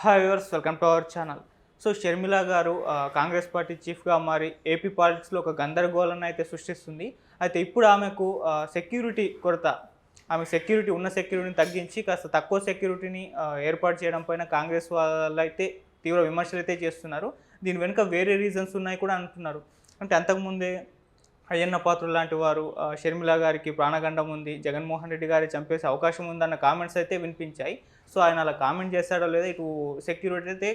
Hi viewers, welcome to our channel. So Sharmila గారు Congress party చీఫ్గా మారి ఏపీ పాలిటిక్స్లో ఒక గందరగోళాన్ని అయితే సృష్టిస్తుంది. అయితే ఇప్పుడు ఆమెకు సెక్యూరిటీ కొరత, ఆమె ఉన్న సెక్యూరిటీని తగ్గించి కాస్త తక్కువ సెక్యూరిటీని ఏర్పాటు చేయడం పైన కాంగ్రెస్ వాళ్ళైతే తీవ్ర విమర్శలు అయితే చేస్తున్నారు. దీని వెనుక వేరే రీజన్స్ ఉన్నాయి కూడా అంటున్నారు. అంటే అంతకుముందే అయ్యన్న పాత్రుడు లాంటి వారు షర్మిల గారికి ప్రాణగండం ఉంది, జగన్మోహన్ రెడ్డి గారి చంపేసే అవకాశం ఉందన్న కామెంట్స్ అయితే వినిపించాయి. సో ఆయన అలా కామెంట్ చేస్తాడో లేదో ఇటు సెక్యూరిటీ అయితే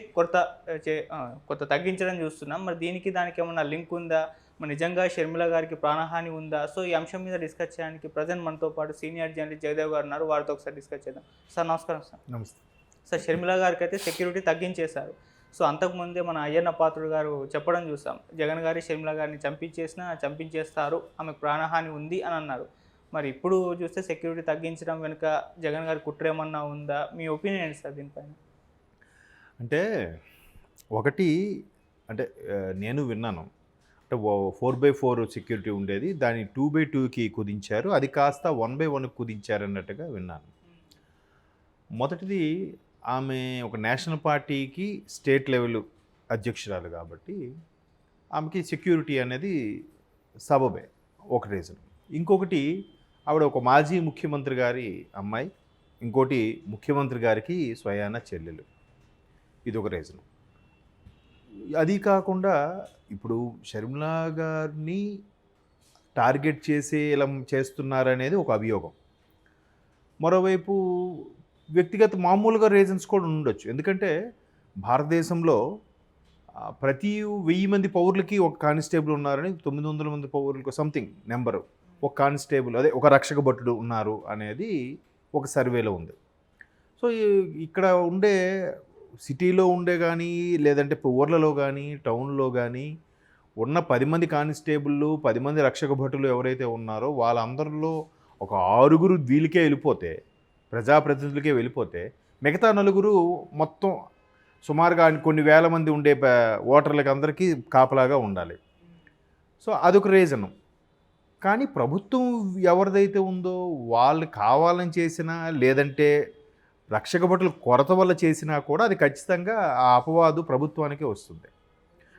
కొంత తగ్గించడం చూస్తున్నాం. మరి దానికి ఏమన్నా లింక్ ఉందా? మరి నిజంగా షర్మిల గారికి ప్రాణహాని ఉందా? సో ఈ అంశం మీద డిస్కస్ చేయడానికి ప్రజెంట్ మనతో పాటు సీనియర్ జర్నలిస్ట్ జయదేవ్ గారు ఉన్నారు. వారితో ఒకసారి డిస్కస్ చేద్దాం. సార్ నమస్కారం. సార్ నమస్తే. సార్ షర్మిల గారికి అయితే సెక్యూరిటీ తగ్గించేశారు. సో అంతకుముందే మన అయ్యన్న పాత్రుడు గారు చెప్పడం చూసాం, జగన్ గారి షర్మిల గారిని చంపించేస్తారు, ఆమెకు ప్రాణహాని ఉంది అని అన్నారు. మరి ఇప్పుడు చూస్తే సెక్యూరిటీ తగ్గించడం వెనుక జగన్ గారి కుట్ర ఏమన్నా ఉందా? మీ ఒపీనియన్ ఏంటి సార్ దీనిపైన? అంటే ఒకటి అంటే నేను విన్నాను, అంటే 4/4 సెక్యూరిటీ ఉండేది, దాన్ని 2/2కి కుదించారు, అది కాస్త 1/1కి కుదించారు అన్నట్టుగా విన్నాను. మొదటిది, ఆమె ఒక నేషనల్ పార్టీకి స్టేట్ లెవెల్ అధ్యక్షురాలు కాబట్టి ఆమెకి సెక్యూరిటీ అనేది సబబే, ఒక రీజన్. ఇంకొకటి, ఆవిడ ఒక మాజీ ముఖ్యమంత్రి గారి అమ్మాయి, ఇంకోటి ముఖ్యమంత్రి గారికి స్వయాన చెల్లెలు, ఇది ఒక రీజన్. అది కాకుండా ఇప్పుడు షర్మిల గారిని టార్గెట్ చేసి ఇలా చేస్తున్నారనేది ఒక అభియోగం. మరోవైపు వ్యక్తిగత మామూలుగా రీజన్స్ కూడా ఉండొచ్చు. ఎందుకంటే భారతదేశంలో ప్రతి 1000 మంది పౌరులకి ఒక కానిస్టేబుల్ ఉన్నారని, 900 మంది పౌరులకు సంథింగ్ నెంబరు ఒక కానిస్టేబుల్, అదే ఒక రక్షక భటుడు ఉన్నారు అనేది ఒక సర్వేలో ఉంది. సో ఇక్కడ ఉండే సిటీలో ఉండే కానీ, లేదంటే ఊర్లలో కానీ, టౌన్లో కానీ ఉన్న 10 మంది కానిస్టేబుళ్ళు, 10 మంది రక్షక భటులు ఎవరైతే ఉన్నారో వాళ్ళందరిలో ఒక 6 వీళ్ళకే వెళ్ళిపోతే, ప్రజాప్రతినిధులకే వెళ్ళిపోతే, మిగతా 4 మొత్తం సుమారుగా కొన్ని వేల మంది ఉండే ఓటర్లకి అందరికీ కాపలాగా ఉండాలి. సో అదొక రీజను. కానీ ప్రభుత్వం ఎవరిదైతే ఉందో వాళ్ళు కావాలని చేసినా, లేదంటే రక్షక భటుల కొరత వల్ల చేసినా కూడా అది ఖచ్చితంగా ఆ అపవాదు ప్రభుత్వానికే వస్తుంది.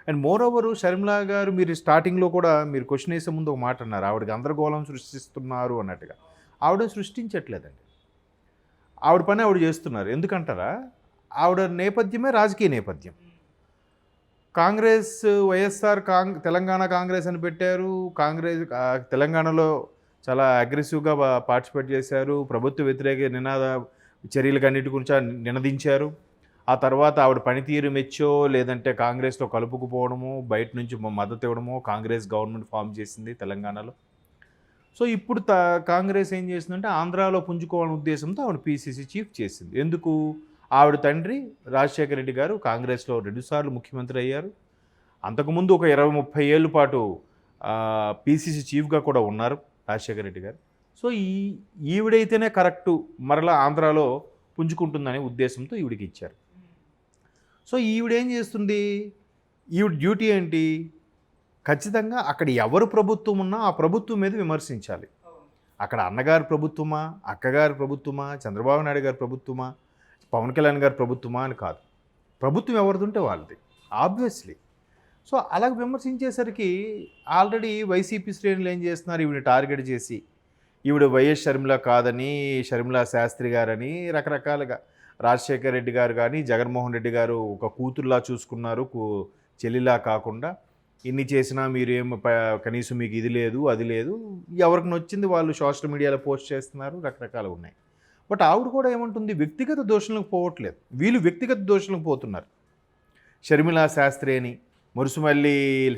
అండ్ మోర్ ఓవర్, షర్మిల గారు మీరు స్టార్టింగ్లో కూడా మీరు క్వశ్చన్ వేసే ముందు ఒక మాట అన్నారు, ఆవిడ గందరగోళం సృష్టిస్తున్నారు అన్నట్టుగా. ఆవిడ సృష్టించట్లేదండి, ఆవిడ పని ఆవిడ చేస్తున్నారు. ఎందుకంటారా, ఆవిడ నేపథ్యమే రాజకీయ నేపథ్యం. కాంగ్రెస్, వైఎస్ఆర్ తెలంగాణ కాంగ్రెస్ అని పెట్టారు. తెలంగాణలో చాలా అగ్రెసివ్గా పార్టిసిపేట్ చేశారు. ప్రభుత్వ వ్యతిరేక చర్యలకు అన్నిటి గురించి నినదించారు. ఆ తర్వాత ఆవిడ పనితీరు మెచ్చో, లేదంటే కాంగ్రెస్లో కలుపుకుపోవడము, బయట నుంచి మద్దతు ఇవ్వడము, కాంగ్రెస్ గవర్నమెంట్ ఫామ్ చేసింది తెలంగాణలో. సో ఇప్పుడు కాంగ్రెస్ ఏం చేసిందంటే ఆంధ్రాలో పుంజుకోవాలనే ఉద్దేశంతో ఆవిడ పీసీసీ చీఫ్ చేసింది. ఎందుకు? ఆవిడ తండ్రి రాజశేఖర రెడ్డి గారు కాంగ్రెస్లో 2 సార్లు ముఖ్యమంత్రి అయ్యారు. అంతకుముందు ఒక 20-30 ఏళ్ళ పాటు పీసీసీ చీఫ్గా కూడా ఉన్నారు రాజశేఖర రెడ్డి గారు. సో ఈవిడైతేనే కరెక్టు మరలా ఆంధ్రాలో పుంజుకుంటుందనే ఉద్దేశంతో ఈవిడికి ఇచ్చారు. సో ఈవిడేం చేస్తుంది, ఈవిడ డ్యూటీ ఏంటి? ఖచ్చితంగా అక్కడ ఎవరు ప్రభుత్వం ఉన్నా ఆ ప్రభుత్వం మీద విమర్శించాలి. అక్కడ అన్నగారి ప్రభుత్వమా, అక్కగారి ప్రభుత్వమా, చంద్రబాబు నాయుడు గారి ప్రభుత్వమా, పవన్ కళ్యాణ్ గారి ప్రభుత్వమా అని కాదు, ప్రభుత్వం ఎవరిది ఉంటే వాళ్ళది ఆబ్వియస్లీ. సో అలాగ విమర్శించేసరికి ఆల్రెడీ వైసీపీ శ్రేణులు ఏం చేస్తున్నారు, ఈవిడ టార్గెట్ చేసి ఈవిడ వైఎస్ షర్మిల కాదని, షర్మిల శాస్త్రి గారని రకరకాలుగా, రాజశేఖర్ రెడ్డి గారు కానీ జగన్మోహన్ రెడ్డి గారు ఒక కూతుర్లా చూసుకున్నారు, చెల్లిలా కాకుండా, ఇన్ని చేసినా మీరేం కనీసం మీకు ఇది లేదు అది లేదు, ఎవరికి నచ్చింది వాళ్ళు సోషల్ మీడియాలో పోస్ట్ చేస్తున్నారు, రకరకాలు ఉన్నాయి. బట్ ఆవిడ కూడా ఏమంటుంది, వ్యక్తిగత దోషులకు పోవట్లేదు, వీళ్ళు వ్యక్తిగత దోషులకు పోతున్నారు. షర్మిల శాస్త్రి అని, మురుసుమల్లి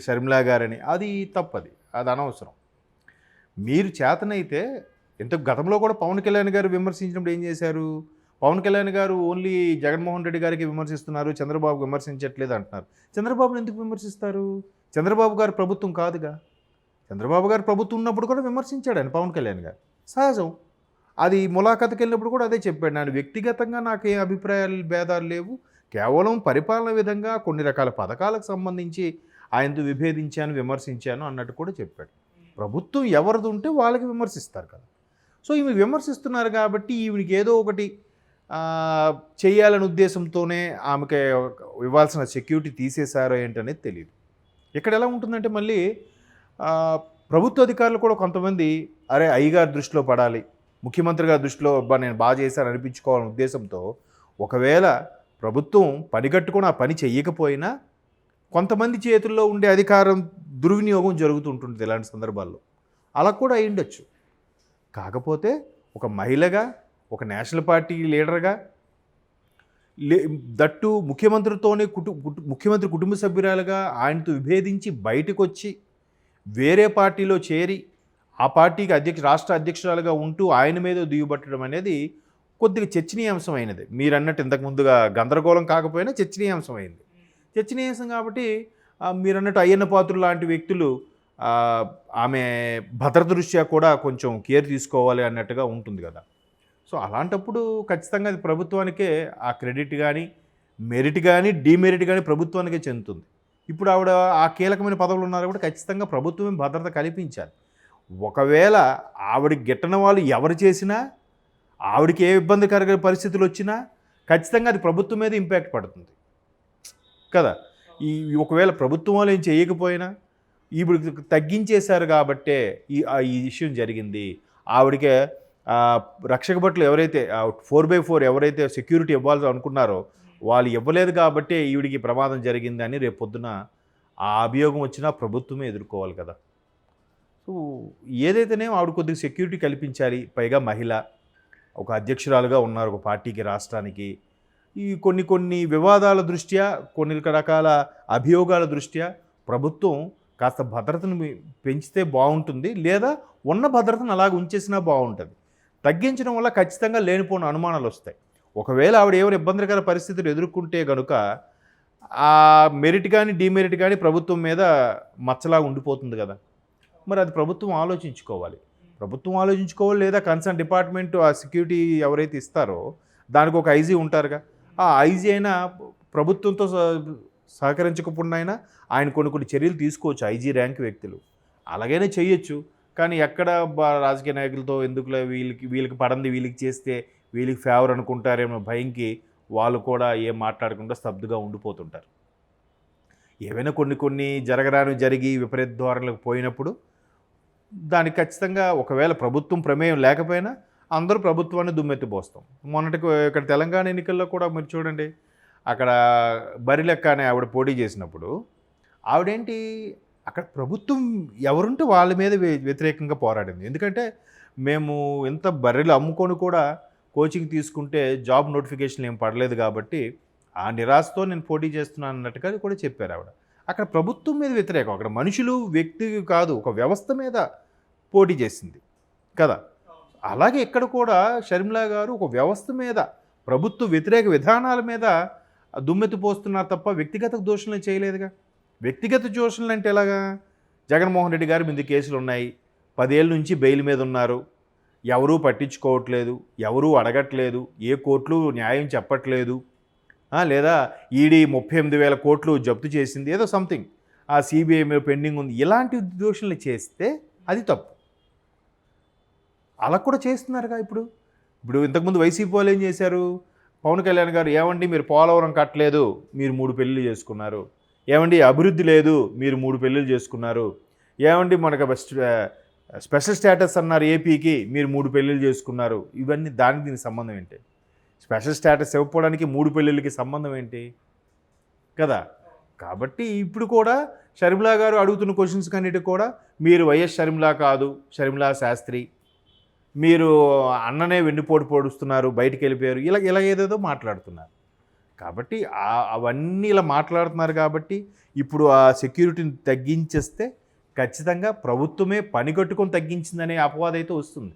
షర్మిల గారని, అది తప్పది, అది అనవసరం. మీరు చేతనైతే గతంలో కూడా పవన్ కళ్యాణ్ గారు విమర్శించినప్పుడు ఏం చేశారు, పవన్ కళ్యాణ్ గారు ఓన్లీ జగన్మోహన్ రెడ్డి గారికి విమర్శిస్తున్నారు, చంద్రబాబు విమర్శించట్లేదు అంటున్నారు. చంద్రబాబుని ఎందుకు విమర్శిస్తారు? చంద్రబాబు గారు ప్రభుత్వం కాదుగా. చంద్రబాబు గారు ప్రభుత్వం ఉన్నప్పుడు కూడా విమర్శించాడు ఆయన పవన్ కళ్యాణ్ గారు, సహజం. అది ములాఖాతుకి వెళ్ళినప్పుడు కూడా అదే చెప్పాడు, నేను వ్యక్తిగతంగా నాకు ఏ అభిప్రాయాలు భేదాలు లేవు, కేవలం పరిపాలన విధంగా కొన్ని రకాల పథకాలకు సంబంధించి ఆయనతో విభేదించాను, విమర్శించాను అన్నట్టు కూడా చెప్పాడు. ప్రభుత్వం ఎవరిది ఉంటే వాళ్ళకి విమర్శిస్తారు కదా. సో ఈమె విమర్శిస్తున్నారు కాబట్టి ఈవిడికి ఏదో ఒకటి చేయాలనే ఉద్దేశంతోనే ఆమెకి ఇవ్వాల్సిన సెక్యూరిటీ తీసేశారో ఏంటనేది తెలియదు. ఇక్కడ ఎలా ఉంటుందంటే మళ్ళీ ఆ, ప్రభుత్వ అధికారులు కూడా కొంతమంది అరే అయ్యగారి దృష్టిలో పడాలి, ముఖ్యమంత్రి గారి దృష్టిలో అబ్బా నేను బాగా చేశాను అనిపించుకోవాలనే ఉద్దేశంతో ఒకవేళ ప్రభుత్వం పనిగట్టుకుని ఆ పని చెయ్యకపోయినా కొంతమంది చేతుల్లో ఉండే అధికారం దుర్వినియోగం జరుగుతుంటుంది ఇలాంటి సందర్భాల్లో. అలా కూడా అయి ఉండొచ్చు. కాకపోతే ఒక మహిళగా, ఒక నేషనల్ పార్టీ లీడర్గా, దట్టు ముఖ్యమంత్రితోనే ముఖ్యమంత్రి కుటుంబ సభ్యురాలుగా ఆయనతో విభేదించి బయటకు వచ్చి వేరే పార్టీలో చేరి ఆ పార్టీకి రాష్ట్ర అధ్యక్షురాలుగా ఉంటూ ఆయన మీద దిగుబట్టడం అనేది కొద్దిగా చర్చనీయాంశమైనది. మీరు అన్నట్టు ఇంతకు ముందుగా గందరగోళం కాకపోయినా చర్చనీయాంశమైంది. చర్చనీయాంశం కాబట్టి మీరు అన్నట్టు అయ్యన్న పాత్రుడు లాంటి వ్యక్తులు ఆమె భద్రత దృష్ట్యా కూడా కొంచెం కేర్ తీసుకోవాలి అన్నట్టుగా ఉంటుంది కదా. సో అలాంటప్పుడు ఖచ్చితంగా అది ప్రభుత్వానికే ఆ క్రెడిట్ కానీ, మెరిట్ కానీ, డీమెరిట్ కానీ ప్రభుత్వానికే చెందుతుంది. ఇప్పుడు ఆవిడ ఆ కీలకమైన పదవులు ఉన్నారు కూడా ఖచ్చితంగా ప్రభుత్వమే భద్రత కల్పించాలి. ఒకవేళ ఆవిడకి గిట్టని వాళ్ళు ఎవరు చేసినా, ఆవిడకి ఏ ఇబ్బందికర పరిస్థితులు వచ్చినా ఖచ్చితంగా అది ప్రభుత్వం మీద ఇంపాక్ట్ పడుతుంది కదా. ఒకవేళ ప్రభుత్వం వాళ్ళు ఏం చేయకపోయినా ఇప్పుడు తగ్గించేశారు కాబట్టే ఈ విషయం జరిగింది. ఆవిడకే రక్షక భటులు ఎవరైతే 4x4 ఎవరైతే సెక్యూరిటీ ఇవ్వాల్సి అనుకున్నారో వాళ్ళు ఇవ్వలేదు కాబట్టే ఈవిడికి ప్రమాదం జరిగిందని రేపు పొద్దున ఆ అభియోగం వచ్చినా ప్రభుత్వమే ఎదుర్కోవాలి కదా. సో ఏదైతేనేమో ఆవిడ కొద్దిగా సెక్యూరిటీ కల్పించాలి. పైగా మహిళ, ఒక అధ్యక్షురాలుగా ఉన్నారు ఒక పార్టీకి, రాష్ట్రానికి. ఈ కొన్ని వివాదాల దృష్ట్యా, కొన్ని రకాల అభియోగాల దృష్ట్యా ప్రభుత్వం కాస్త భద్రతను పెంచితే బాగుంటుంది, లేదా ఉన్న భద్రతను అలాగ ఉంచేసినా బాగుంటుంది. తగ్గించడం వల్ల ఖచ్చితంగా లేనిపోయిన అనుమానాలు వస్తాయి. ఒకవేళ ఆవిడ ఏమైనా ఇబ్బందికర పరిస్థితులు ఎదుర్కొంటే కనుక ఆ మెరిట్ కానీ, డీమెరిట్ కానీ ప్రభుత్వం మీద మచ్చలాగా ఉండిపోతుంది కదా. మరి అది ప్రభుత్వం ఆలోచించుకోవాలి. లేదా కన్సర్న్ డిపార్ట్మెంట్ ఆ సెక్యూరిటీ ఎవరైతే ఇస్తారో దానికి ఒక ఐజీ ఉంటారుగా, ఆ ఐజీ అయినా ప్రభుత్వంతో సహకరించకపోయినా అయినా ఆయన కొన్ని చర్యలు తీసుకోవచ్చు. ఐజీ ర్యాంక్ వ్యక్తులు అలాగైనా చేయొచ్చు. కానీ ఎక్కడ రాజకీయ నాయకులతో ఎందుకులే, వీళ్ళకి పడంది వీళ్ళకి చేస్తే వీళ్ళకి ఫేవర్ అనుకుంటారేమో భయంకి వాళ్ళు కూడా ఏం మాట్లాడకుండా స్తబ్దుగా ఉండిపోతుంటారు. ఏవైనా కొన్ని జరిగి విపరీత ధోరణులకు పోయినప్పుడు దానికి ఖచ్చితంగా ఒకవేళ ప్రభుత్వం ప్రమేయం లేకపోయినా అందరూ ప్రభుత్వాన్ని దుమ్మెత్తిపోస్తాం. ఇక్కడ తెలంగాణ ఎన్నికల్లో కూడా మీరు చూడండి, అక్కడ బరిలెక్క అనే ఆవిడ పోటీ చేసినప్పుడు ఆవిడేంటి అక్కడ ప్రభుత్వం ఎవరుంటే వాళ్ళ మీద వ్యతిరేకంగా పోరాడింది. ఎందుకంటే మేము ఎంత బర్రెలు అమ్ముకొని కూడా కోచింగ్ తీసుకుంటే జాబ్ నోటిఫికేషన్ ఏం పడలేదు కాబట్టి ఆ నిరాశతో నేను పోటీ చేస్తున్నాను అన్నట్టుగా కూడా చెప్పారు ఆవిడ. అక్కడ ప్రభుత్వం మీద వ్యతిరేకం, అక్కడ మనుషులు వ్యక్తి కాదు ఒక వ్యవస్థ మీద పోటీ చేసింది కదా. అలాగే ఇక్కడ కూడా షర్మిల గారు ఒక వ్యవస్థ మీద, ప్రభుత్వ వ్యతిరేక విధానాల మీద దుమ్మెత్తిపోస్తున్నారు తప్ప వ్యక్తిగత దోషణలు చేయలేదుగా. వ్యక్తిగత దోషణలు అంటే ఎలాగా? జగన్మోహన్ రెడ్డి గారి మీద కేసులు ఉన్నాయి, 10 ఏళ్ళ నుంచి బెయిల్ మీద ఉన్నారు, ఎవరూ పట్టించుకోవట్లేదు, ఎవరూ అడగట్లేదు, ఏ కోర్టులు న్యాయం చెప్పట్లేదు, లేదా ఈడీ 38,000 కోట్లు జప్తు చేసింది, ఏదో సంథింగ్ ఆ సిబిఐ మీద పెండింగ్ ఉంది. ఇలాంటి దోషణలు చేస్తే అది తప్పు. అలా కూడా చేస్తున్నారుగా. ఇప్పుడు ఇంతకుముందు వైసీపీ వాళ్ళు ఏం చేశారు? పవన్ కళ్యాణ్ గారు, ఏమండి మీరు పోలవరం కట్టలేదు, మీరు 3 పెళ్ళిళ్ళు చేసుకున్నారు, ఏమండి అభివృద్ధి లేదు, మీరు 3 పెళ్ళిళ్ళు చేసుకున్నారు, ఏమండి మనకు స్పెషల్ స్టేటస్ అన్నారు ఏపీకి, మీరు 3 పెళ్ళిళ్ళు చేసుకున్నారు. ఇవన్నీ దీనికి సంబంధం ఏంటి? స్పెషల్ స్టేటస్ ఇవ్వకపోవడానికి 3 పెళ్ళిళ్ళకి సంబంధం ఏంటి కదా. కాబట్టి ఇప్పుడు కూడా షర్మిల గారు అడుగుతున్న క్వశ్చన్స్ కన్నిటికి కూడా మీరు వైఎస్ షర్మిల కాదు, షర్మిలా శాస్త్రి, మీరు అన్ననే వెన్నుపోటు పొడుస్తున్నారు, బయటికి వెళ్ళిపోయారు, ఇలా ఏదేదో మాట్లాడుతున్నారు. కాబట్టి అవన్నీ ఇలా మాట్లాడుతున్నారు కాబట్టి ఇప్పుడు ఆ సెక్యూరిటీని తగ్గించేస్తే ఖచ్చితంగా ప్రభుత్వమే పని కట్టుకొని తగ్గించిందనే అపవాదం అయితే వస్తుంది.